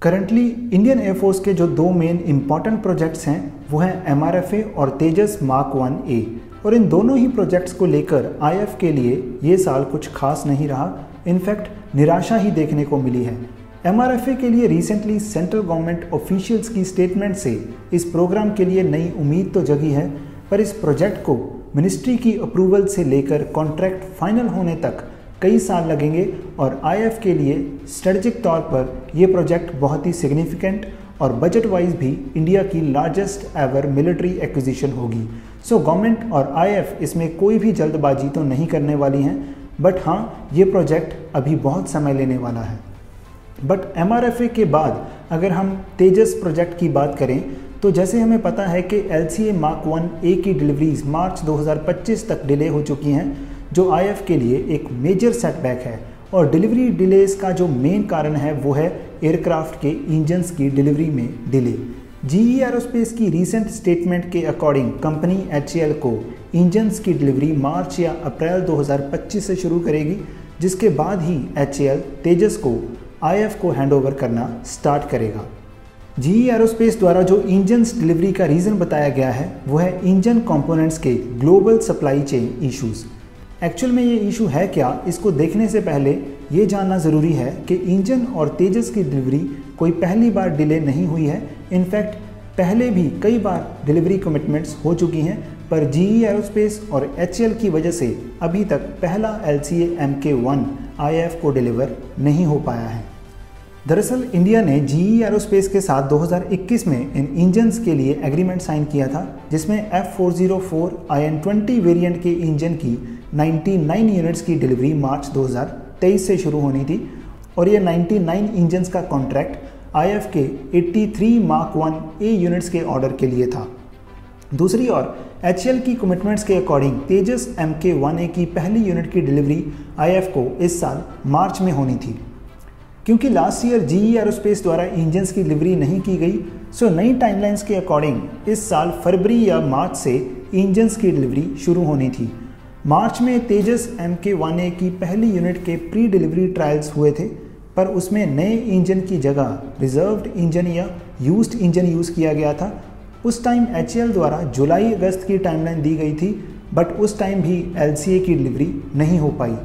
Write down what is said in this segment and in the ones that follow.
Currently Indian air force के जो दो मेन इंपॉर्टेंट प्रोजेक्ट्स हैं वो हैं MRFA और तेजस मार्क 1A, और इन दोनों ही प्रोजेक्ट्स को लेकर IF के लिए ये साल कुछ खास नहीं रहा। इनफैक्ट निराशा ही देखने को मिली है। MRFA के लिए रिसेंटली सेंट्रल गवर्नमेंट ऑफिशियल्स की स्टेटमेंट से इस प्रोग्राम के लिए नई उम्मीद तो जगी है, पर इस प्रोजेक्ट को मिनिस्ट्री की अप्रूवल से लेकर कॉन्ट्रैक्ट फाइनल होने तक कई साल लगेंगे और IF के लिए स्ट्रेटजिक तौर पर यह प्रोजेक्ट बहुत ही सिग्निफिकेंट और बजट वाइज भी इंडिया की लार्जेस्ट एवर मिलिट्री एक्विजिशन होगी। सो गवर्नमेंट और IF इसमें कोई भी जल्दबाजी तो नहीं करने वाली हैं, बट हाँ, ये प्रोजेक्ट अभी बहुत समय लेने वाला है। बट MRFA के बाद अगर हम तेजस प्रोजेक्ट की बात करें तो जैसे हमें पता है कि LCA मार्क 1A की डिलीवरीज मार्च 2025 तक डिले हो चुकी हैं, जो IF के लिए एक मेजर सेटबैक है। और डिलीवरी डिलेस का जो मेन कारण है वो है एयरक्राफ्ट के इंजन्स की डिलीवरी में डिले। GE एरोस्पेस की रीसेंट स्टेटमेंट के अकॉर्डिंग कंपनी HAL को इंजन्स की डिलीवरी मार्च या अप्रैल 2025 से शुरू करेगी, जिसके बाद ही HAL तेजस को IF को हैंडओवर करना स्टार्ट करेगा। GE एरोस्पेस द्वारा जो इंजन्स डिलीवरी का रीज़न बताया गया है वो है इंजन कंपोनेंट्स के global supply chain issues. Actual में ये इशू है क्या, इसको देखने से पहले ये जानना ज़रूरी है कि इंजन और तेजस की डिलीवरी कोई पहली बार डिले नहीं हुई है। इनफैक्ट पहले भी कई बार डिलीवरी कमिटमेंट्स हो चुकी हैं, पर GE एरोस्पेस और HAL की वजह से अभी तक पहला LCA Mk1 IF को डिलीवर नहीं हो पाया है। दरअसल इंडिया ने GE एरोस्पेस के साथ 2021 में इन इंजन्स के लिए एग्रीमेंट साइन किया था, जिसमें F404 IN20 वेरिएंट के इंजन की 99 यूनिट्स की डिलीवरी मार्च 2023 से शुरू होनी थी, और ये 99 इंजन्स का कॉन्ट्रैक्ट IF के 83 मार्क 1A यूनिट्स के ऑर्डर के लिए था। दूसरी ओर HAL की कमिटमेंट्स के अकॉर्डिंग तेजस Mk1A की पहली यूनिट की डिलीवरी IF को इस साल मार्च में होनी थी। क्योंकि लास्ट ईयर GE एरोस्पेस द्वारा इंजन्स की डिलीवरी नहीं की गई, सो नई टाइमलाइंस के अकॉर्डिंग इस साल फरवरी या मार्च से इंजन्स की डिलीवरी शुरू होनी थी। मार्च में तेजस Mk1A की पहली यूनिट के प्री डिलीवरी ट्रायल्स हुए थे, पर उसमें नए इंजन की जगह रिजर्व्ड इंजन या यूज्ड इंजन यूज़ किया गया था। उस टाइम HAL द्वारा जुलाई अगस्त की टाइमलाइन दी गई थी, बट उस टाइम भी LCA की डिलीवरी नहीं हो पाई।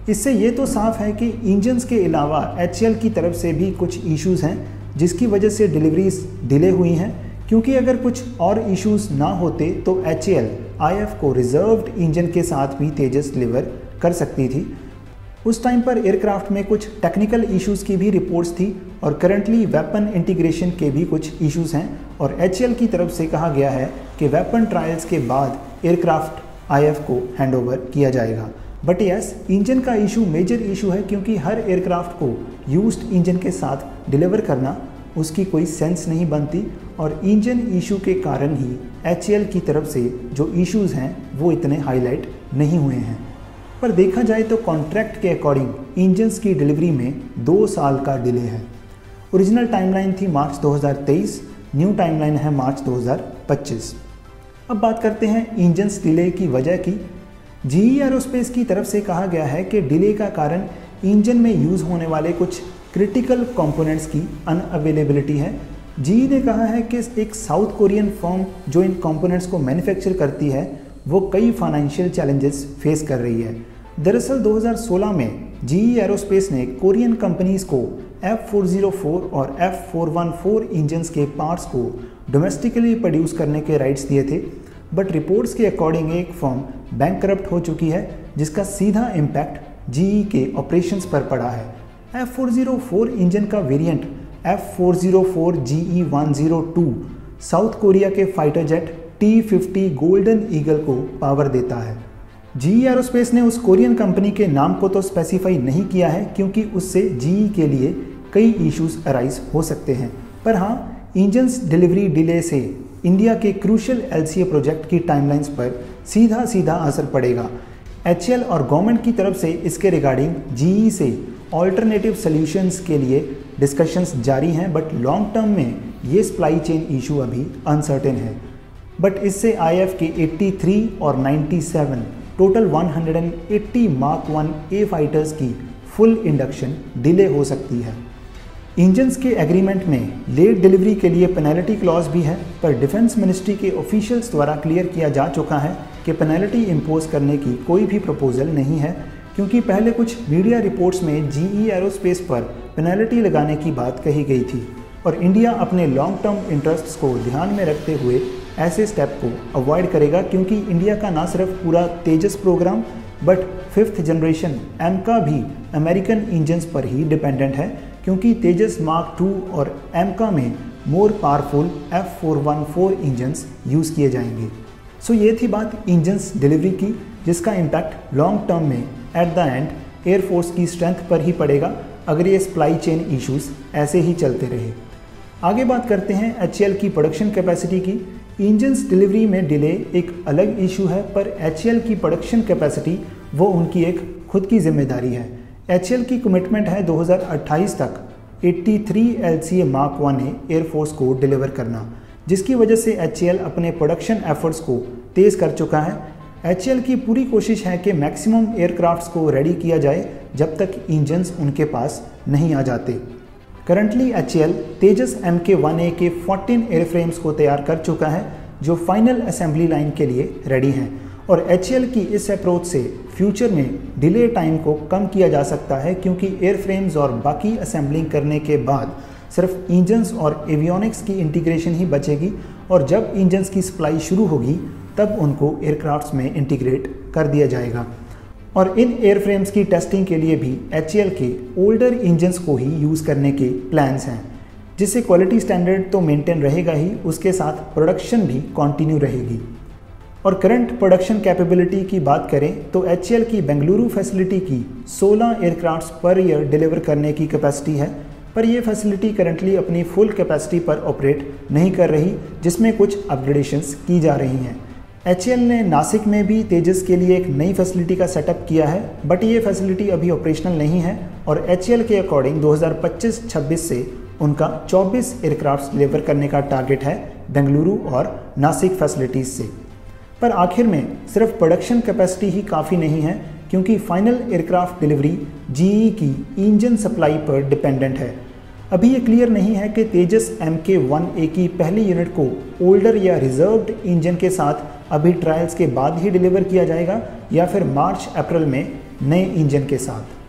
इससे ये तो साफ है कि इंजन्स के अलावा HAL की तरफ से भी कुछ इश्यूज़ हैं, जिसकी वजह से डिलीवरीज डिले हुई हैं। क्योंकि अगर कुछ और इश्यूज़ ना होते तो HAL IF को रिजर्व्ड इंजन के साथ भी तेजस डिलीवर कर सकती थी। उस टाइम पर एयरक्राफ्ट में कुछ टेक्निकल इश्यूज़ की भी रिपोर्ट्स थी, और करंटली वेपन इंटीग्रेशन के भी कुछ इश्यूज़ हैं, और HAL की तरफ से कहा गया है कि वेपन ट्रायल्स के बाद एयरक्राफ्ट IF को हैंडओवर किया जाएगा। बट यस, इंजन का इशू मेजर इशू है, क्योंकि हर एयरक्राफ्ट को यूज्ड इंजन के साथ डिलीवर करना उसकी कोई सेंस नहीं बनती, और इंजन इशू के कारण ही HAL की तरफ से जो इश्यूज़ हैं वो इतने हाईलाइट नहीं हुए हैं। पर देखा जाए तो कॉन्ट्रैक्ट के अकॉर्डिंग इंजन्स की डिलीवरी में 2 साल का डिले है। ओरिजिनल टाइमलाइन थी मार्च 2023, न्यू टाइमलाइन है मार्च 2025। अब बात करते हैं इंजन्स डिले की वजह की। GE एरोस्पेस की तरफ से कहा गया है कि डिले का कारण इंजन में यूज़ होने वाले कुछ क्रिटिकल कंपोनेंट्स की अनअवेलेबिलिटी है। GE ने कहा है कि एक साउथ कोरियन फर्म जो इन कंपोनेंट्स को मैन्युफैक्चर करती है वो कई फाइनेंशियल चैलेंजेस फेस कर रही है। दरअसल 2016 में GE एरोस्पेस ने कोरियन कंपनीज़ को F404 और F414 इंजन्स के पार्ट्स को डोमेस्टिकली प्रोड्यूस करने के राइट्स दिए थे, बट रिपोर्ट्स के अकॉर्डिंग एक फर्म बैंकरप्ट हो चुकी है, जिसका सीधा इम्पैक्ट GE के ऑपरेशंस पर पड़ा है। F404 इंजन का variant F404 GE102 South Korea के fighter jet T-50 Golden Eagle को पावर देता है। GE एरोस्पेस ने उस कोरियन कंपनी के नाम को तो स्पेसिफाई नहीं किया है, क्योंकि उससे GE के लिए कई इश्यूज अराइज हो सकते हैं। पर हाँ, इंजन्स डिलीवरी डिले से इंडिया के क्रूशियल LCA प्रोजेक्ट की टाइमलाइंस पर सीधा असर पड़ेगा। HAL और गवर्नमेंट की तरफ से इसके रिगार्डिंग GE से ऑल्टरनेटिव सॉल्यूशंस के लिए डिस्कशंस जारी हैं, बट लॉन्ग टर्म में ये सप्लाई चेन इशू अभी अनसर्टेन है। बट इससे IF के 83 और 97 टोटल 180 मार्क 1A फाइटर्स की फुल इंडक्शन डिले हो सकती है। इंजन्स के एग्रीमेंट में लेट डिलीवरी के लिए पेनल्टी क्लॉज भी है, पर डिफेंस मिनिस्ट्री के ऑफिशियल्स द्वारा क्लियर किया जा चुका है कि पेनल्टी इम्पोज करने की कोई भी प्रपोजल नहीं है, क्योंकि पहले कुछ मीडिया रिपोर्ट्स में GE एरोस्पेस पर पेनल्टी लगाने की बात कही गई थी और इंडिया अपने लॉन्ग टर्म इंटरेस्ट्स को ध्यान में रखते हुए ऐसे स्टेप को अवॉइड करेगा, क्योंकि इंडिया का ना सिर्फ पूरा तेजस प्रोग्राम बट 5th जनरेशन एमका भी अमेरिकन इंजन्स पर ही डिपेंडेंट है, क्योंकि तेजस मार्क 2 और एमका में more powerful F414 engines use किए जाएंगे। सो ये थी बात इंजन्स डिलीवरी की, जिसका इम्पैक्ट लॉन्ग टर्म में एट द एंड एयरफोर्स की स्ट्रेंथ पर ही पड़ेगा अगर ये सप्लाई चेन इश्यूज ऐसे ही चलते रहे। आगे बात करते हैं HAL की प्रोडक्शन कैपेसिटी की। इंजन्स डिलीवरी में डिले एक अलग इशू है, पर HAL की प्रोडक्शन कैपेसिटी वो उनकी एक खुद की जिम्मेदारी है। HAL की कमिटमेंट है 2028 तक 83 LCA Mark 1A एयरफोर्स को डिलीवर करना, जिसकी वजह से HAL अपने प्रोडक्शन एफर्ट्स को तेज़ कर चुका है। HAL की पूरी कोशिश है कि मैक्सिमम एयरक्राफ्ट्स को रेडी किया जाए जब तक इंजन्स उनके पास नहीं आ जाते। करंटली HAL तेजस Mk1A के 14 एयरफ्रेम्स को तैयार कर चुका है, जो फाइनल असेंबली लाइन के लिए रेडी हैं, और HAL की इस अप्रोच से फ्यूचर में डिले टाइम को कम किया जा सकता है, क्योंकि एयरफ्रेम्स और बाकी असेंबलिंग करने के बाद सिर्फ इंजन्स और एवियोनिक्स की इंटीग्रेशन ही बचेगी, और जब इंजन्स की सप्लाई शुरू होगी तब उनको एयरक्राफ्ट्स में इंटीग्रेट कर दिया जाएगा। और इन एयरफ्रेम्स की टेस्टिंग के लिए भी HAL के ओल्डर इंजन्स को ही यूज़ करने के प्लान्स हैं, जिससे क्वालिटी स्टैंडर्ड तो मेंटेन रहेगा ही, उसके साथ प्रोडक्शन भी कंटिन्यू रहेगी। और करंट प्रोडक्शन कैपेबिलिटी की बात करें तो HAL की बेंगलुरु फैसिलिटी की 16 एयरक्राफ्ट्स पर ईयर डिलीवर करने की कैपेसिटी है, पर यह फैसिलिटी करंटली अपनी फुल कैपेसिटी पर ऑपरेट नहीं कर रही, जिसमें कुछ अपग्रेडेशंस की जा रही हैं। HAL ने नासिक में भी तेजस के लिए एक नई फैसिलिटी का सेटअप किया है, बट ये फैसिलिटी अभी ऑपरेशनल नहीं है, और HAL के अकॉर्डिंग 2025-26 से उनका 24 एयरक्राफ्ट्स डिलीवर करने का टारगेट है बेंगलुरु और नासिक फैसिलिटीज़ से। पर आखिर में सिर्फ प्रोडक्शन कैपेसिटी ही काफ़ी नहीं है, क्योंकि फाइनल एयरक्राफ्ट डिलीवरी GE की इंजन सप्लाई पर डिपेंडेंट है। अभी ये क्लियर नहीं है कि तेजस Mk1A की पहली यूनिट को ओल्डर या रिजर्व्ड इंजन के साथ अभी ट्रायल्स के बाद ही डिलीवर किया जाएगा, या फिर मार्च अप्रैल में नए इंजन के साथ।